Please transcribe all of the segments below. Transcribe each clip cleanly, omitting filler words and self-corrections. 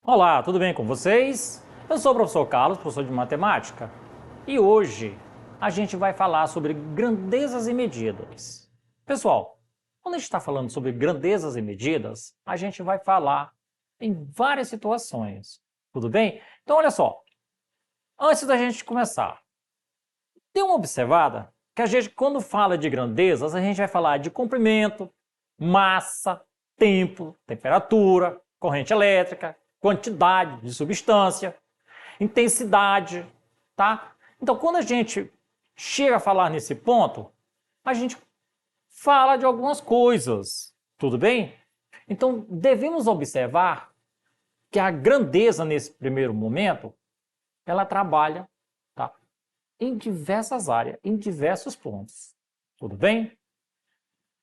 Olá, tudo bem com vocês? Eu sou o professor Carlos, professor de matemática, e hoje a gente vai falar sobre grandezas e medidas. Pessoal, quando a gente está falando sobre grandezas e medidas, a gente vai falar em várias situações, tudo bem? Então, olha só, antes da gente começar, dê uma observada que a gente, quando fala de grandezas, a gente vai falar de comprimento, massa, tempo, temperatura, corrente elétrica, quantidade de substância, intensidade, tá? Então, quando a gente chega a falar nesse ponto, a gente fala de algumas coisas, tudo bem? Então, devemos observar que a grandeza nesse primeiro momento, ela trabalha, tá, em diversas áreas, em diversos pontos, tudo bem?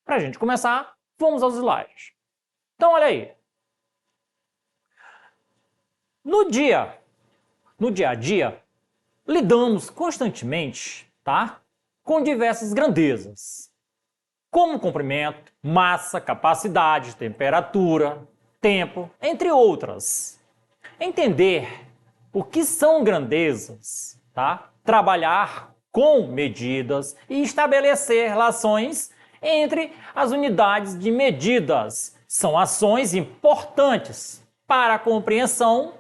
Para a gente começar, vamos aos slides. Então, olha aí. No dia a dia, lidamos constantemente, tá, com diversas grandezas, como comprimento, massa, capacidade, temperatura, tempo, entre outras. Entender o que são grandezas, tá? Trabalhar com medidas e estabelecer relações entre as unidades de medidas são ações importantes para a compreensão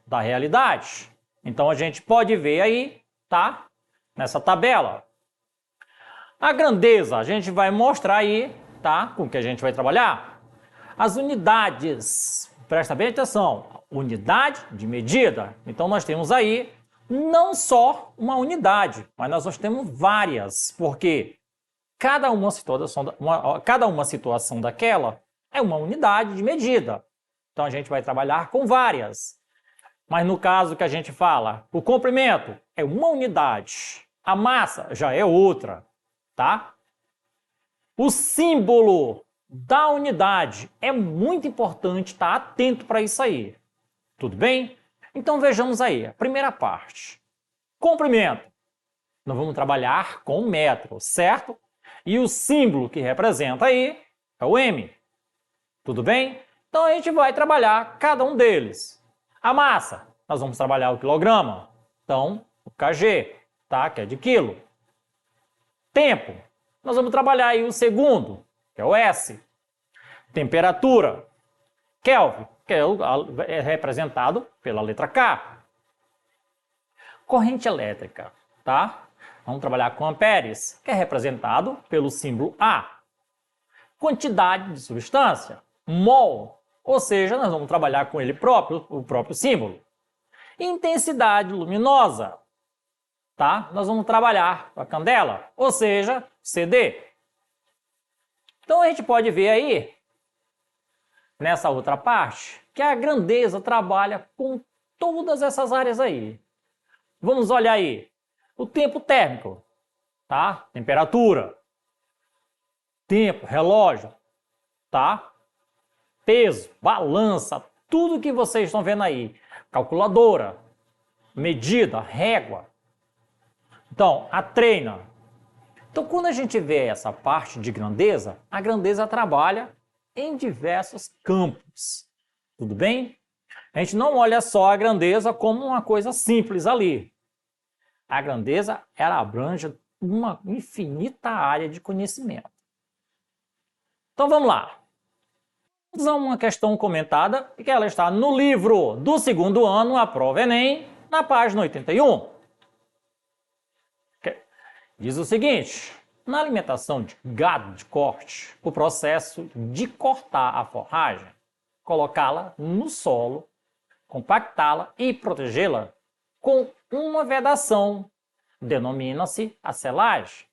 da realidade. Então a gente pode ver aí, tá? Nessa tabela. A grandeza, a gente vai mostrar aí, tá? Com que a gente vai trabalhar. As unidades, presta bem atenção, unidade de medida. Então nós temos aí não só uma unidade, mas nós temos várias, porque cada uma situação daquela é uma unidade de medida. Então a gente vai trabalhar com várias. Mas no caso que a gente fala, o comprimento é uma unidade, a massa já é outra, tá? O símbolo da unidade é muito importante estar atento para isso aí, tudo bem? Então vejamos aí, a primeira parte. Comprimento. Nós vamos trabalhar com metro, certo? E o símbolo que representa aí é o M, tudo bem? Então a gente vai trabalhar cada um deles. A massa, nós vamos trabalhar o quilograma, então o kg, tá? Que é de quilo. Tempo, nós vamos trabalhar aí o segundo, que é o S. Temperatura, Kelvin, que é representado pela letra K. Corrente elétrica, tá? Vamos trabalhar com amperes, que é representado pelo símbolo A. Quantidade de substância, mol, ou seja, nós vamos trabalhar com ele próprio, o próprio símbolo. Intensidade luminosa, tá? Nós vamos trabalhar com a candela, ou seja, CD. Então a gente pode ver aí, nessa outra parte, que a grandeza trabalha com todas essas áreas aí. Vamos olhar aí, o tempo térmico, tá? Temperatura, tempo, relógio, tá? Peso, balança, tudo que vocês estão vendo aí, calculadora, medida, régua. Então, a treina. Então, quando a gente vê essa parte de grandeza, a grandeza trabalha em diversos campos, tudo bem? A gente não olha só a grandeza como uma coisa simples ali. A grandeza, ela abrange uma infinita área de conhecimento. Então, vamos lá. Vamos a uma questão comentada, que ela está no livro do segundo ano, a prova Enem, na página 81. Diz o seguinte: na alimentação de gado de corte, o processo de cortar a forragem, colocá-la no solo, compactá-la e protegê-la com uma vedação, denomina-se a selagem.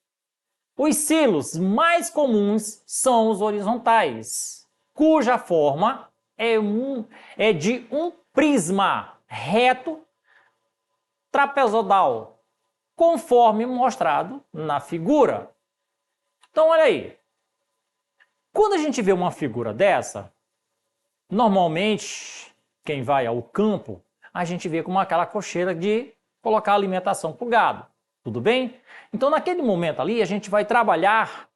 Os silos mais comuns são os horizontais, cuja forma é de um prisma reto trapezoidal, conforme mostrado na figura. Então, olha aí. Quando a gente vê uma figura dessa, normalmente, quem vai ao campo, a gente vê como aquela cocheira de colocar alimentação para o gado. Tudo bem? Então, naquele momento ali, a gente vai trabalhar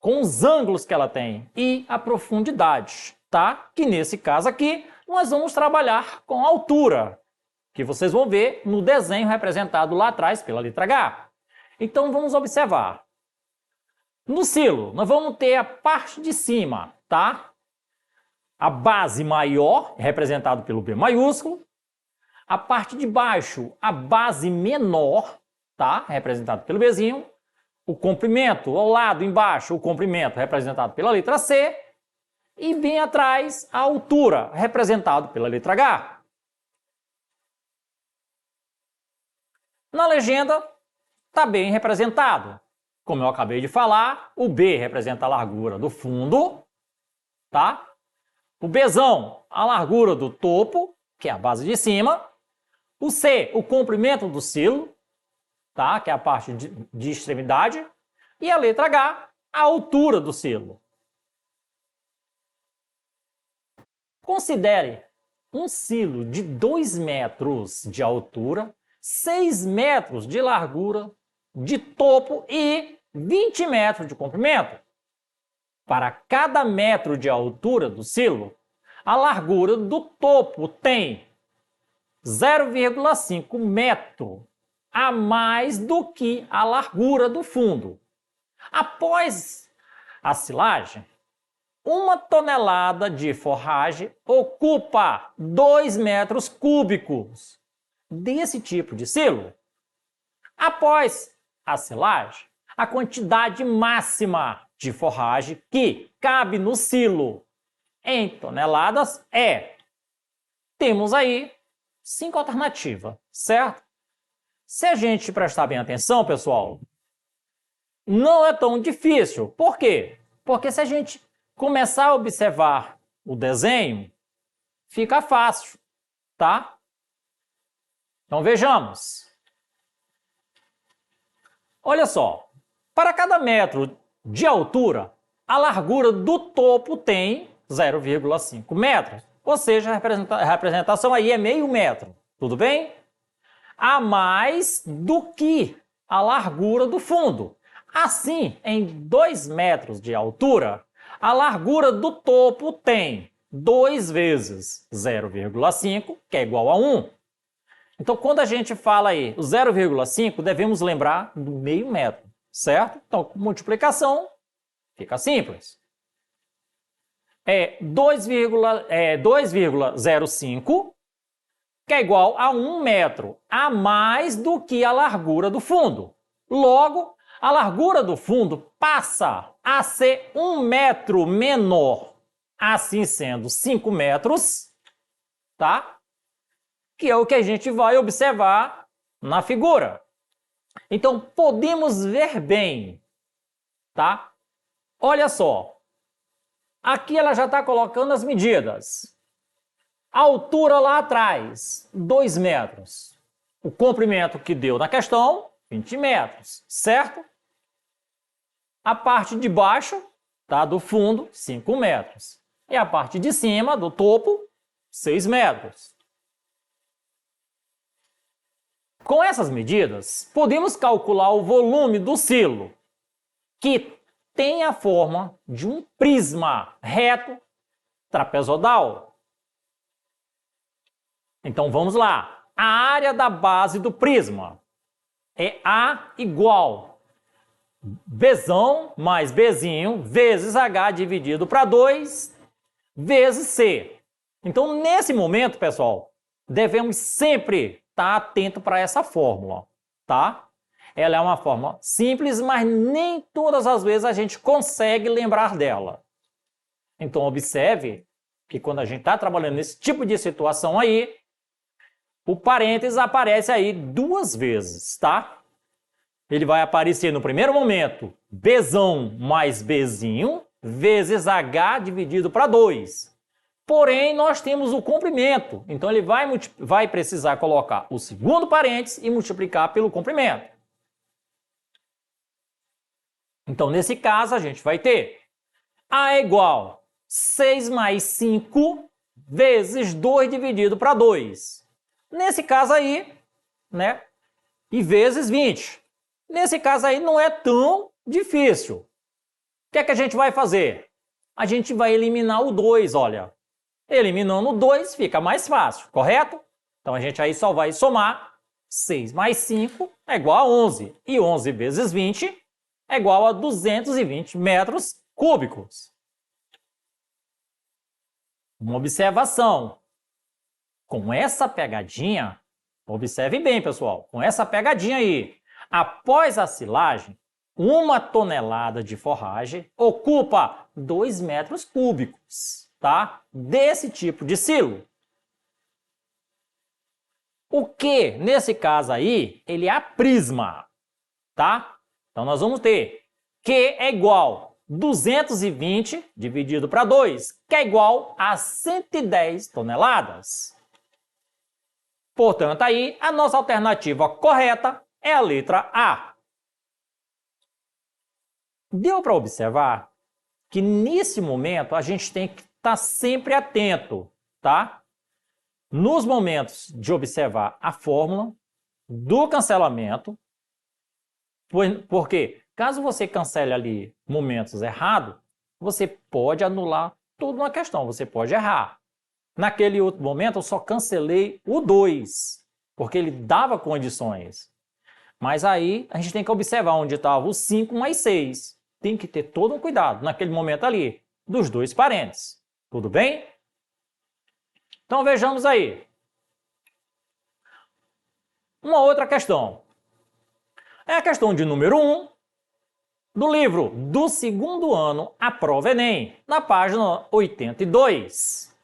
com os ângulos que ela tem e a profundidade, tá? Que nesse caso aqui, nós vamos trabalhar com a altura, que vocês vão ver no desenho representado lá atrás pela letra H. Então, vamos observar. No silo, nós vamos ter a parte de cima, tá? A base maior, representado pelo B maiúsculo. A parte de baixo, a base menor, tá? Representado pelo Bzinho. O comprimento, ao lado embaixo, o comprimento, representado pela letra C. E bem atrás, a altura, representado pela letra H. Na legenda, está bem representado. Como eu acabei de falar, o B representa a largura do fundo, tá? O Bzão, a largura do topo, que é a base de cima. O C, o comprimento do silo, tá? Que é a parte de extremidade. E a letra H, a altura do silo. Considere um silo de 2 metros de altura, 6 metros de largura, de topo e 20 metros de comprimento. Para cada metro de altura do silo, a largura do topo tem 0,5 metro a mais do que a largura do fundo. Após a silagem, 1 tonelada de forragem ocupa 2 metros cúbicos desse tipo de silo. Após a silagem, a quantidade máxima de forragem que cabe no silo em toneladas temos aí 5 alternativas, certo? Se a gente prestar bem atenção, pessoal, não é tão difícil. Por quê? Porque se a gente começar a observar o desenho, fica fácil, tá? Então vejamos. Olha só, para cada metro de altura, a largura do topo tem 0,5 metros. Ou seja, a representação aí é meio metro. Tudo bem? A mais do que a largura do fundo. Assim, em 2 metros de altura, a largura do topo tem 2 vezes 0,5, que é igual a 1. Então, quando a gente fala aí o 0,5, devemos lembrar do meio metro, certo? Então, com multiplicação, fica simples. É 2,05, que é igual a 1 metro a mais do que a largura do fundo. Logo, a largura do fundo passa a ser 1 metro menor, assim sendo 5 metros, tá? Que é o que a gente vai observar na figura. Então, podemos ver bem, tá? Olha só. Aqui ela já está colocando as medidas. A altura lá atrás, 2 metros. O comprimento que deu na questão, 20 metros, certo? A parte de baixo, tá, do fundo, 5 metros. E a parte de cima, do topo, 6 metros. Com essas medidas, podemos calcular o volume do silo, que tem a forma de um prisma reto trapezoidal. Então vamos lá. A área da base do prisma é A igual Bzão mais Bzinho vezes H dividido para 2 vezes C. Então, nesse momento, pessoal, devemos sempre estar atento para essa fórmula, tá? Ela é uma fórmula simples, mas nem todas as vezes a gente consegue lembrar dela. Então, observe que quando a gente está trabalhando nesse tipo de situação aí, o parênteses aparece aí 2 vezes, tá? Ele vai aparecer no primeiro momento Bzão mais Bzinho vezes H dividido para 2. Porém, nós temos o comprimento, então ele vai precisar colocar o segundo parênteses e multiplicar pelo comprimento. Então, nesse caso, a gente vai ter A é igual 6 mais 5 vezes 2 dividido para 2. Nesse caso aí, né? E vezes 20. Nesse caso aí não é tão difícil. O que é que a gente vai fazer? A gente vai eliminar o 2, olha. Eliminando o 2 fica mais fácil, correto? Então a gente aí só vai somar 6 mais 5 é igual a 11. E 11 vezes 20 é igual a 220 metros cúbicos. Uma observação. Com essa pegadinha, observe bem, pessoal, com essa pegadinha aí, após a silagem, 1 tonelada de forragem ocupa 2 metros cúbicos, tá? Desse tipo de silo. O que, nesse caso aí, ele é a prisma, tá? Então, nós vamos ter Q é igual 220 dividido para 2, que é igual a 110 toneladas. Portanto, aí, a nossa alternativa correta é a letra A. Deu para observar que, nesse momento, a gente tem que estar sempre atento, tá? Nos momentos de observar a fórmula do cancelamento, porque caso você cancele ali momentos errados, você pode anular toda uma questão, você pode errar. Naquele outro momento eu só cancelei o 2, porque ele dava condições. Mas aí a gente tem que observar onde estava o 5 mais 6. Tem que ter todo um cuidado naquele momento ali, dos dois parênteses. Tudo bem? Então vejamos aí. Uma outra questão. É a questão de número 1 do livro do segundo ano A Prova Enem, na página 82.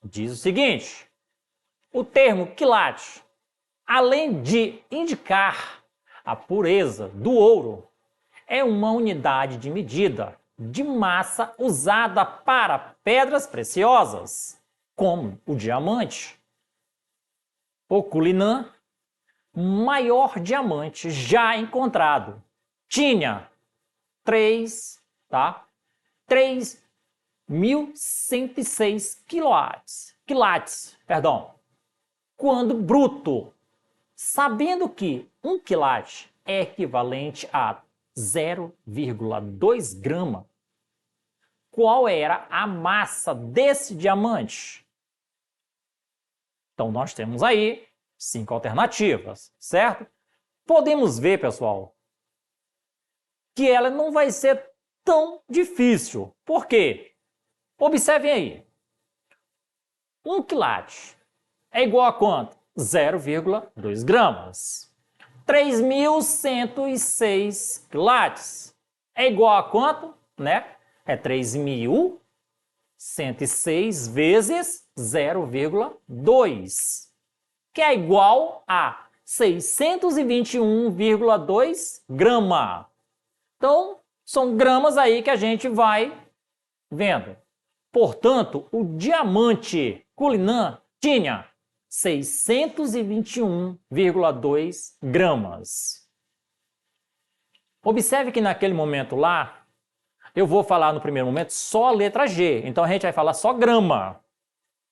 Diz o seguinte: o termo quilate, além de indicar a pureza do ouro, é uma unidade de medida de massa usada para pedras preciosas, como o diamante. O Cullinan, maior diamante já encontrado, tinha 3.106 quilates, quando bruto, sabendo que 1 quilate é equivalente a 0,2 grama, qual era a massa desse diamante? Então, nós temos aí 5 alternativas, certo? Podemos ver, pessoal, que ela não vai ser tão difícil. Por quê? Observem aí. 1 quilate é igual a quanto? 0,2 gramas. 3.106 quilates é igual a quanto? Né? É 3.106 vezes 0,2, que é igual a 621,2 grama. Então, são gramas aí que a gente vai vendo. Portanto, o diamante Cullinan tinha 621,2 gramas. Observe que naquele momento lá, eu vou falar no primeiro momento só a letra G. Então, a gente vai falar só grama,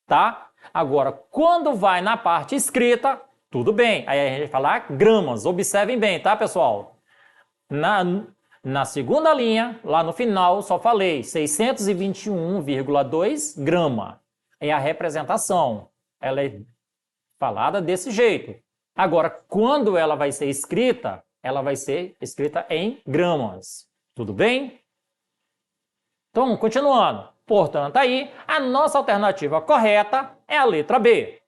tá? Agora, quando vai na parte escrita, tudo bem. Aí a gente vai falar gramas. Observem bem, tá, pessoal? Na segunda linha, lá no final, só falei 621,2 grama. É a representação. Ela é falada desse jeito. Agora, quando ela vai ser escrita em gramas. Tudo bem? Então, continuando. Portanto, aí, a nossa alternativa correta é a letra B.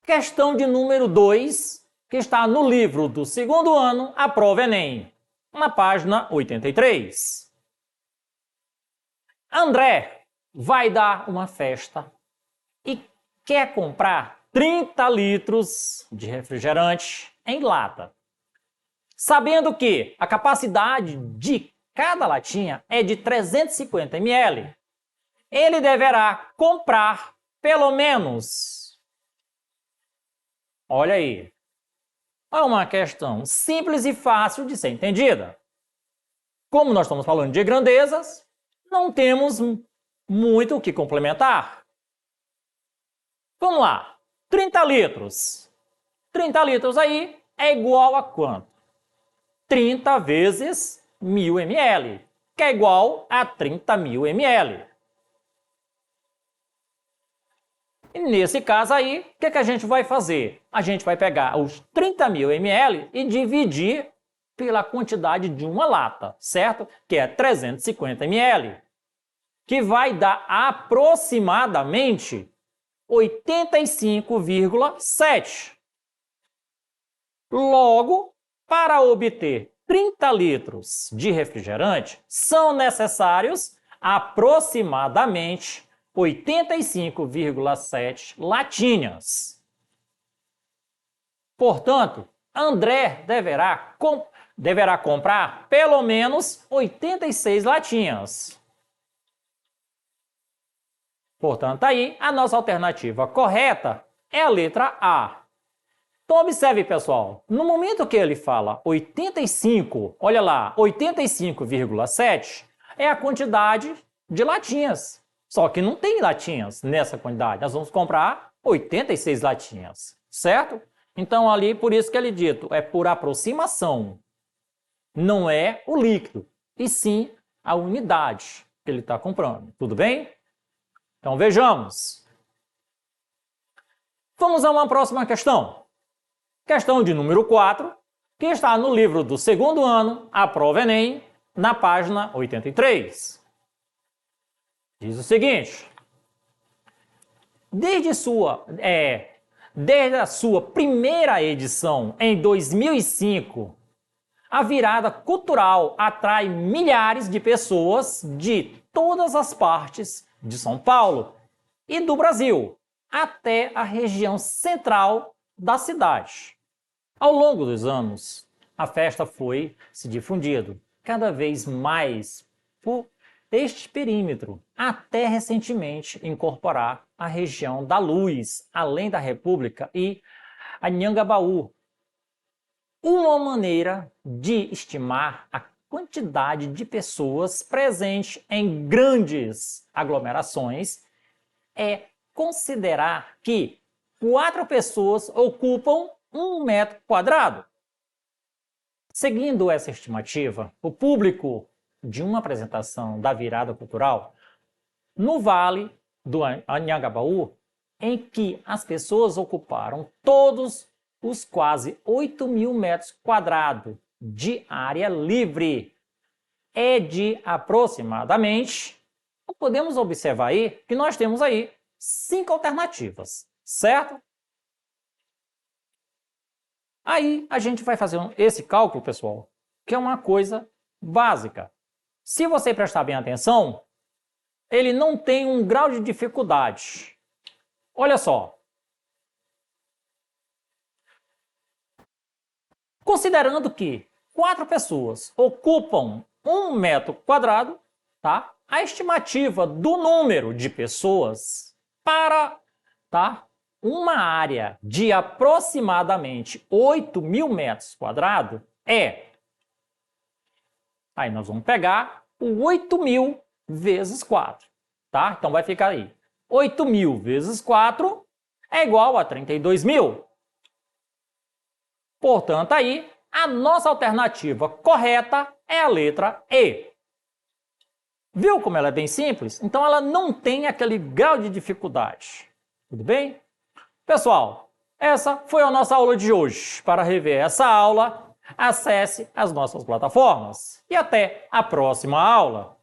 Questão de número 2, que está no livro do segundo ano, A Prova Enem, na página 83. André vai dar uma festa e quer comprar 30 litros de refrigerante em lata. Sabendo que a capacidade de cada latinha é de 350 ml, ele deverá comprar pelo menos... Olha aí, é uma questão simples e fácil de ser entendida. Como nós estamos falando de grandezas, não temos muito o que complementar. Vamos lá. 30 litros. 30 litros aí é igual a quanto? 30 vezes 1000 ml, que é igual a 30.000 ml. E nesse caso aí, o que a gente vai fazer? A gente vai pegar os 30.000 ml e dividir pela quantidade de uma lata, certo? Que é 350 ml, que vai dar aproximadamente 85,7. Logo, para obter 30 litros de refrigerante, são necessários aproximadamente 85,7 latinhas. Portanto, André deverá comprar pelo menos 86 latinhas. Portanto, aí a nossa alternativa correta é a letra A. Então, observe, pessoal, no momento que ele fala 85, olha lá, 85,7 é a quantidade de latinhas. Só que não tem latinhas nessa quantidade. Nós vamos comprar 86 latinhas, certo? Então, ali, por isso que ele dito, é por aproximação. Não é o líquido, e sim a unidade que ele está comprando. Tudo bem? Então, vejamos. Vamos a uma próxima questão. Questão de número 4, que está no livro do segundo ano, a prova Enem, na página 83. Diz o seguinte: desde a sua primeira edição, em 2005, a virada cultural atrai milhares de pessoas de todas as partes de São Paulo e do Brasil, até a região central da cidade. Ao longo dos anos, a festa foi se difundindo cada vez mais por este perímetro, até recentemente incorporar a região da Luz, além da República e Anhangabaú. Uma maneira de estimar a quantidade de pessoas presentes em grandes aglomerações é considerar que 4 pessoas ocupam 1 metro quadrado. Seguindo essa estimativa, o público de uma apresentação da virada cultural no Vale do Anhangabaú, em que as pessoas ocuparam todos os quase 8.000 metros quadrados de área livre, é de aproximadamente, podemos observar aí que nós temos aí 5 alternativas, certo? Aí a gente vai fazer esse cálculo, pessoal, que é uma coisa básica. Se você prestar bem atenção, ele não tem um grau de dificuldade. Olha só. Considerando que 4 pessoas ocupam 1 metro quadrado, tá? A estimativa do número de pessoas para, uma área de aproximadamente 8.000 metros quadrados é... Aí nós vamos pegar o 8.000 vezes 4, tá? Então vai ficar aí. 8.000 vezes 4 é igual a 32.000. Portanto, aí, a nossa alternativa correta é a letra E. Viu como ela é bem simples? Então, ela não tem aquele grau de dificuldade. Tudo bem? Pessoal, essa foi a nossa aula de hoje. Para rever essa aula, acesse as nossas plataformas. E até a próxima aula!